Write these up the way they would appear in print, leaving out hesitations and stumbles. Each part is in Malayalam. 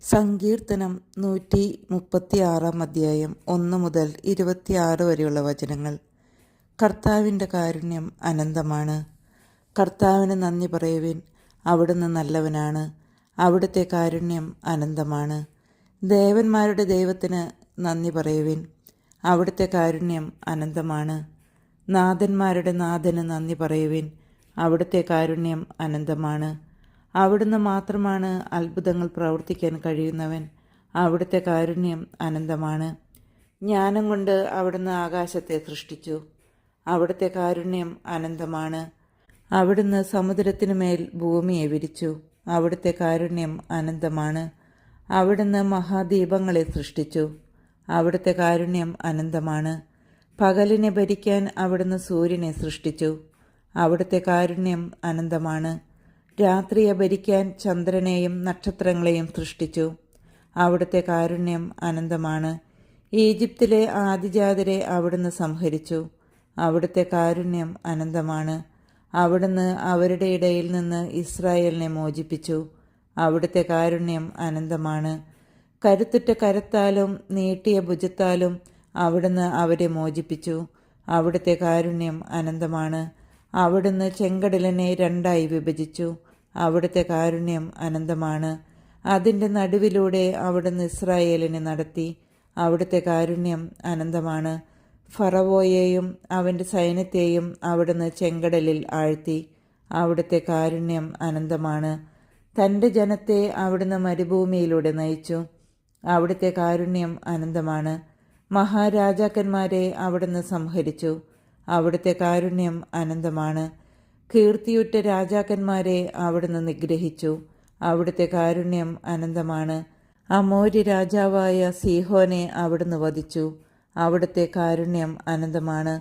സങ്കീർത്തനം 136 അധ്യായം 1 മുതൽ 26 വരെയുള്ള വചനങ്ങൾ. കർത്താവിൻ്റെ കാരുണ്യം അനന്തമാണ്. കർത്താവിന് നന്ദി പറയുവിൻ, അവിടുന്ന് നല്ലവനാണ്, അവിടുത്തെ കാരുണ്യം അനന്തമാണ്. ദേവന്മാരുടെ ദൈവത്തിന് നന്ദി പറയുവിൻ, അവിടുത്തെ കാരുണ്യം അനന്തമാണ്. നാഥന്മാരുടെ നാഥന് നന്ദി പറയുവിൻ, അവിടുത്തെ കാരുണ്യം അനന്തമാണ്. അവിടുന്ന് മാത്രമാണ് അത്ഭുതങ്ങൾ പ്രവർത്തിക്കാൻ കഴിയുന്നവൻ, അവിടുത്തെ കാരുണ്യം അനന്തമാണ്. ജ്ഞാനം കൊണ്ട് അവിടുന്ന് ആകാശത്തെ സൃഷ്ടിച്ചു, അവിടുത്തെ കാരുണ്യം അനന്തമാണ്. അവിടുന്ന് സമുദ്രത്തിനു മേൽ ഭൂമിയെ വിരിച്ചു, അവിടുത്തെ കാരുണ്യം അനന്തമാണ്. അവിടുന്ന് മഹാദ്വീപങ്ങളെ സൃഷ്ടിച്ചു, അവിടുത്തെ കാരുണ്യം അനന്തമാണ്. പകലിനെ ഭരിക്കാൻ അവിടുന്ന് സൂര്യനെ സൃഷ്ടിച്ചു, അവിടുത്തെ കാരുണ്യം അനന്തമാണ്. രാത്രിയെ ഭരിക്കാൻ ചന്ദ്രനെയും നക്ഷത്രങ്ങളെയും സൃഷ്ടിച്ചു, അവിടുത്തെ കാരുണ്യം അനന്തമാണ്. ഈജിപ്തിലെ ആദിജാതരെ അവിടുന്ന് സംഹരിച്ചു, അവിടുത്തെ കാരുണ്യം അനന്തമാണ്. അവിടുന്ന് അവരുടെ ഇടയിൽ നിന്ന് ഇസ്രായേലിനെ മോചിപ്പിച്ചു, അവിടുത്തെ കാരുണ്യം അനന്തമാണ്. കരുത്തുറ്റ കരത്താലും നീട്ടിയ ഭുജത്താലും അവിടുന്ന് അവരെ മോചിപ്പിച്ചു, അവിടുത്തെ കാരുണ്യം അനന്തമാണ്. അവിടുന്ന് ചെങ്കടലിനെ രണ്ടായി വിഭജിച്ചു, അവിടുത്തെ കാരുണ്യം അനന്തമാണ്. അതിൻ്റെ നടുവിലൂടെ അവിടുന്ന് ഇസ്രായേലിനെ നടത്തി, അവിടുത്തെ കാരുണ്യം അനന്തമാണ്. ഫറവോയെയും അവൻ്റെ സൈന്യത്തെയും അവിടുന്ന് ചെങ്കടലിൽ ആഴ്ത്തി, അവിടുത്തെ കാരുണ്യം അനന്തമാണ്. തൻ്റെ ജനത്തെ അവിടുന്ന് മരുഭൂമിയിലൂടെ നയിച്ചു, അവിടുത്തെ കാരുണ്യം അനന്തമാണ്. മഹാരാജാക്കന്മാരെ അവിടുന്ന് സംഹരിച്ചു, അവിടുത്തെ കാരുണ്യം അനന്തമാണ്. കീർത്തിയുറ്റ രാജാക്കന്മാരെ അവിടുന്ന് നിഗ്രഹിച്ചു, അവിടുത്തെ കാരുണ്യം അനന്തമാണ്. അമോരി രാജാവായ സീഹോനെ അവിടുന്ന് വധിച്ചു, അവിടുത്തെ കാരുണ്യം അനന്തമാണ്.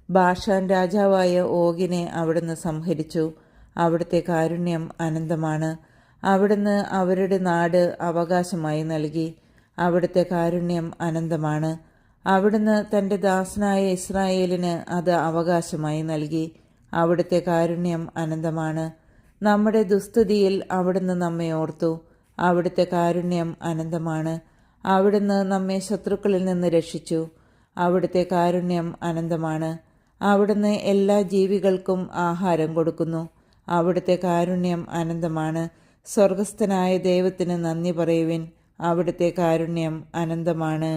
ബാഷാൻ രാജാവായ ഓഗിനെ അവിടുന്ന് സംഹരിച്ചു, അവിടുത്തെ കാരുണ്യം അനന്തമാണ്. അവിടുന്ന് അവരുടെ നാട് അവകാശമായി നൽകി, അവിടുത്തെ കാരുണ്യം അനന്തമാണ്. അവിടുന്ന് തൻ്റെ ദാസനായ ഇസ്രായേലിന് അത് അവകാശമായി നൽകി, അവിടുത്തെ കാരുണ്യം അനന്തമാണ്. നമ്മുടെ ദുസ്തുതിയിൽ അവിടുന്ന് നമ്മെ ഓർത്തു, അവിടുത്തെ കാരുണ്യം അനന്തമാണ്. അവിടുന്ന് നമ്മെ ശത്രുക്കളിൽ നിന്ന് രക്ഷിച്ചു, അവിടുത്തെ കാരുണ്യം അനന്തമാണ്. അവിടുന്ന് എല്ലാ ജീവികൾക്കും ആഹാരം കൊടുക്കുന്നു, അവിടുത്തെ കാരുണ്യം അനന്തമാണ്. സ്വർഗസ്ഥനായ ദൈവത്തിന് നന്ദി പറയുവിൻ, അവിടുത്തെ കാരുണ്യം അനന്തമാണ്.